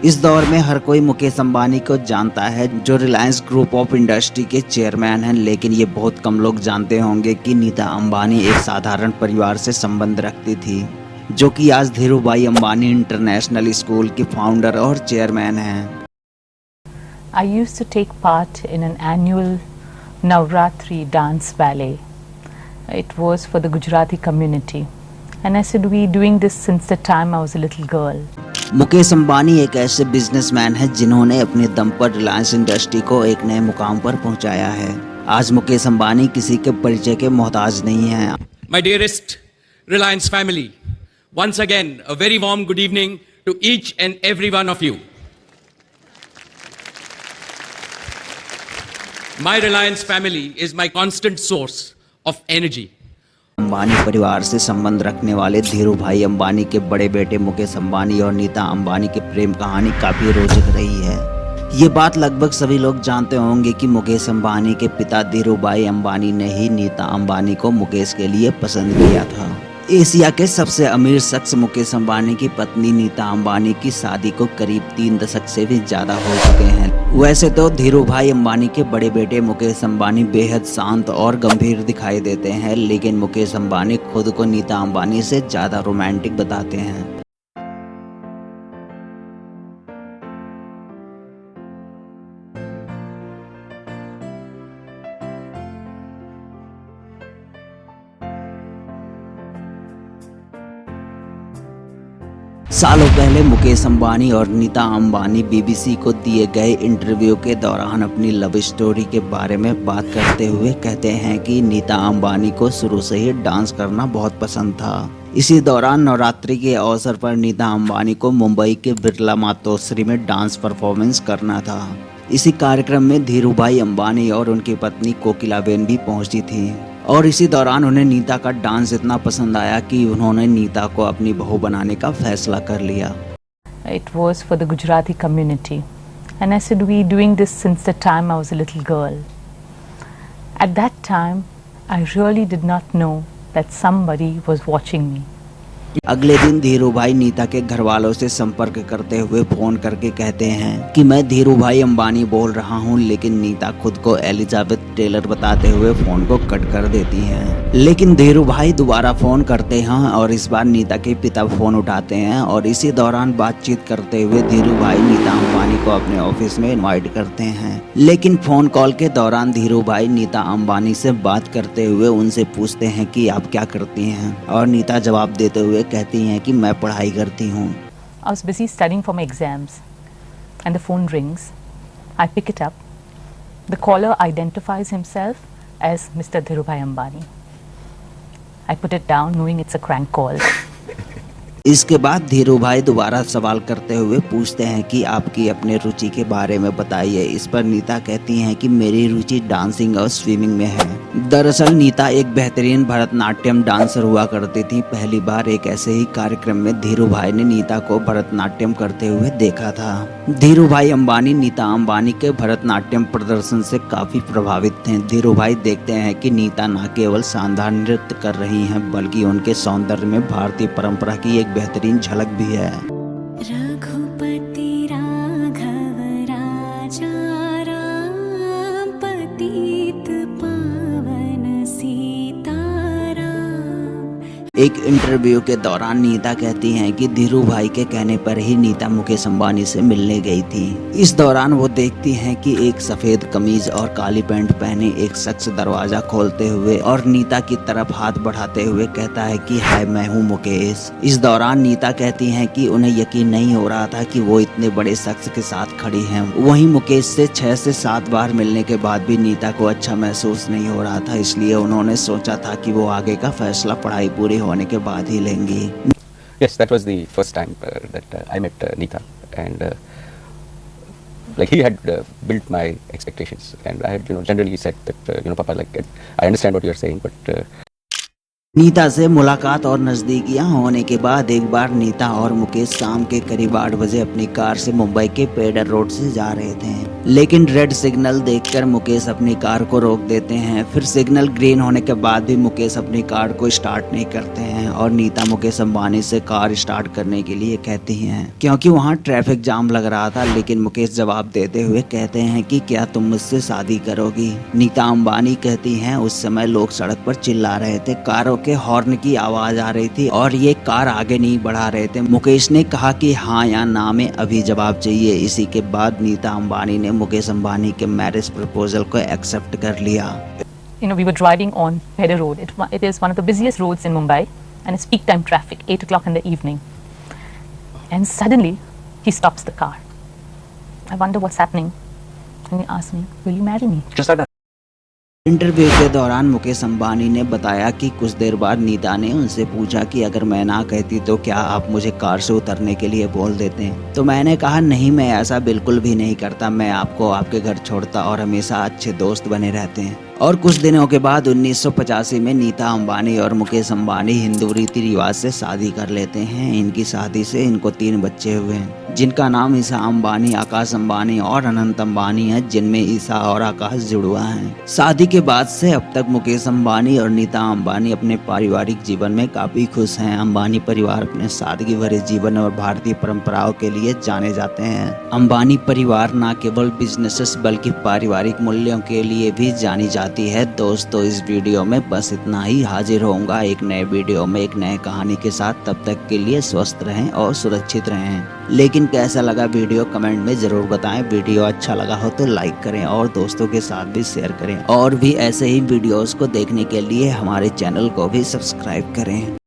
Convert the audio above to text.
इस दौर में हर कोई मुकेश अंबानी को जानता है, जो रिलायंस ग्रुप ऑफ इंडस्ट्री के चेयरमैन हैं, लेकिन ये बहुत कम लोग जानते होंगे कि नीता अंबानी एक साधारण परिवार से संबंध रखती थी, जो कि आज धीरूभाई अंबानी इंटरनेशनल स्कूल की फाउंडर और चेयरमैन हैं। I used to take part in an annual Navratri dance ballet. It was for the Gujarati community. And I said, we doing this since the time I was a little girl. Mukesh Ambani एक ऐसे businessman हैं जिन्होंने अपने दम पर Reliance industry को एक नए मुकाम पर पहुंचाया है। आज मुकेश अंबानी किसी के परिचय के मोहताज नहीं हैं। My dearest Reliance family, once again a very warm good evening to each and every one of you. My Reliance family is my constant source of energy. Ambani परिवार से संबंध रखने वाले धीरूभाई अंबानी के बड़े बेटे मुकेश अंबानी और नीता अंबानी की प्रेम कहानी काफी रोचक रही है। ये बात लगभग सभी लोग जानते होंगे कि मुकेश अंबानी के पिता धीरूभाई अंबानी ने ही नीता अंबानी को मुकेश के लिए पसंद किया था। एशिया के सबसे अमीर शख्स मुकेश अंबानी की पत्नी नीता अंबानी की शादी को करीब 3 दशक से भी ज्यादा हो चुके हैं। वैसे तो धीरूभाई अंबानी के बड़े बेटे मुकेश अंबानी बेहद शांत और गंभीर दिखाई देते हैं, लेकिन मुकेश अंबानी खुद को नीता अंबानी से ज्यादा रोमांटिक बताते हैं। सालों पहले मुकेश अंबानी और नीता अंबानी बीबीसी को दिए गए इंटरव्यू के दौरान अपनी लव स्टोरी के बारे में बात करते हुए कहते हैं कि नीता अंबानी को शुरू से ही डांस करना बहुत पसंद था। इसी दौरान नवरात्रि के अवसर पर नीता अंबानी को मुंबई के बिरला मातोश्री में डांस परफॉर्मेंस करना था। इसी कार्यक्रम में धीरूभाई अंबानी और उनकी पत्नी कोकिलाबेन भी पहुंची थी और इसी दौरान उन्हें नीता का डांस इतना पसंद आया कि उन्होंने नीता को अपनी बहू बनाने का फैसला कर लिया। It was for the Gujarati community. And I said, we doing this since the time I was a little girl. At that time, I really did not know that somebody was watching me. अगले दिन धीरूभाई नीता के घर वालों से संपर्क करते हुए phone करके कहते हैं कि मैं धीरूभाई अंबानी बोल रहा हूं, लेकिन नीता खुद को एलिजाबेथ टेलर बताते हुए फोन को कट कर देती हैं। लेकिन धीरूभाई दोबारा फोन करते हैं और इस बार नीता के पिता फोन उठाते हैं और इसी दौरान बातचीत करते हुए धीरूभाई नीता अंबानी को अपने ऑफिस में इनवाइट करते हैं। लेकिन फोन कॉल के दौरान धीरूभाई नीता अंबानी से बात करते हुए उनसे पूछते हैं कि आप क्या करती हैं, और नीता जवाब देते हुए कहती हैं कि मैं पढ़ाई करती हूँ। I was busy studying for my exams and the phone rings. I pick it up. The caller identifies himself as Mr. Dhirubhai Ambani. I put it down knowing it's a crank call. इसके बाद धीरूभाई दोबारा सवाल करते हुए पूछते हैं कि आपकी अपने रुचि के बारे में बताइए। इस पर नीता कहती हैं कि मेरी रुचि डांसिंग और स्विमिंग में है। दरअसल नीता एक बेहतरीन भरतनाट्यम डांसर हुआ करती थी। पहली बार एक ऐसे ही कार्यक्रम में धीरूभाई ने नीता को भरतनाट्यम करते हुए देखा था। धीरूभाई अंबानी नीता अंबानी के भरतनाट्यम प्रदर्शन से काफी प्रभावित थे। धीरूभाई देखते हैं कि नीता न केवल शानदार नृत्य कर रही हैं, बल्कि उनके सौंदर्य में भारतीय परंपरा की एक बेहतरीन झलक भी है। रघुपति राघव राजा राम पतित पावन सीताराम। एक इंटरव्यू के दौरान नीता कहती हैं कि धीरूभाई के कहने पर ही नीता मुकेश अंबानी से मिलने गई थी। इस दौरान वो देखती हैं कि एक सफेद कमीज और काली पैंट पहने एक शख्स दरवाजा खोलते हुए और नीता की तरफ हाथ बढ़ाते हुए कहता है कि हाय, मैं हूँ मुकेश। इस दौरान नीता कहती हैं कि उन्हें यकीन नहीं हो रहा था कि वो इतने बड़े शख्स के साथ खड़ी हैं। वहीं मुकेश से 6 से 7 बार मिलने के बाद भी नीता को अच्छा महसूस नहीं हो रहा था, इसलिए उन्होंने सोचा था कि वो आगे का फैसला पढ़ाई पूरी होने के बाद ही लेंगी। Yes, that was the first time that I met Neeta, and like he had built my expectations, and I had generally said that Papa, like I understand what you are saying, but Nita से मुलाकात और नजदीकियां होने के बाद एक बार नीता और मुकेश शाम के करीब 8 बजे अपनी कार से मुंबई के पेडर रोड से जा रहे थे, लेकिन रेड सिग्नल देखकर मुकेश अपनी कार को रोक देते हैं। फिर सिग्नल ग्रीन होने के बाद भी मुकेश अपनी कार को स्टार्ट नहीं करते हैं और नीता मुकेश अंबानी से कार स्टार्ट करने के लिए कहती हैं क्योंकि वहाँ ट्रैफिक जाम लग रहा था। लेकिन मुकेश जवाब देते हुए कहते हैं कि क्या तुम मुझसे शादी करोगी। नीता अंबानी कहती हैं उस समय लोग सड़क पर चिल्ला रहे थे, कारों के हॉर्न की आवाज आ रही थी और ये कार आगे नहीं बढ़ा रहे थे। मुकेश ने कहा कि हाँ या ना में अभी जवाब चाहिए। इसी के बाद नीता अंबानी ने मुकेश अंबानी के मैरिज प्रपोजल को एक्सेप्ट कर लिया। You know, we were driving on Pedder Road. It is one of the busiest roads in Mumbai and it's peak time traffic, 8 o'clock in the evening. And suddenly, he stops the car. I wonder what's happening. And he asks me, will you marry me? Just like that. Interview के दौरान मुकेश अंबानी ने बताया कि कुछ देर बाद नीता ने उनसे पूछा कि अगर मैं ना कहती तो क्या आप मुझे कार से उतरने के लिए बोल देते हैं। तो मैंने कहा नहीं, मैं ऐसा बिल्कुल भी नहीं करता, मैं आपको आपके घर छोड़ता और हमेशा अच्छे दोस्त बने रहते हैं। और कुछ दिनों के बाद 1985 में नीता अंबानी और मुकेश अंबानी हिंदू रीति रिवाज से शादी कर लेते हैं। इनकी शादी से इनको 3 बच्चे हुए हैं जिनका नाम ईशा अंबानी, आकाश अंबानी और अनंत अंबानी है, जिनमें ईशा और आकाश जुड़वा हैं। शादी के बाद से अब तक मुकेश अंबानी और नीता अंबानी अपने पारिवारिक जीवन में काफी खुश हैं। अंबानी परिवार अपने सादगी भरे जीवन और भारतीय परंपराओं के लिए जाने जाते हैं। अंबानी परिवार न केवल बिजनेसेस बल्कि पारिवारिक मूल्यों के लिए भी जानी जाती है। दोस्तों, इस वीडियो में बस इतना ही। हाजिर होऊंगा एक नए वीडियो में एक नए कहानी के साथ। तब तक के लिए स्वस्थ रहें और सुरक्षित रहें। लेकिन कैसा लगा वीडियो कमेंट में जरूर बताएं। वीडियो अच्छा लगा हो तो लाइक करें और दोस्तों के साथ भी शेयर करें। और भी ऐसे ही वीडियोस को देखने के लिए हमारे चैनल को भी सब्सक्राइब करें।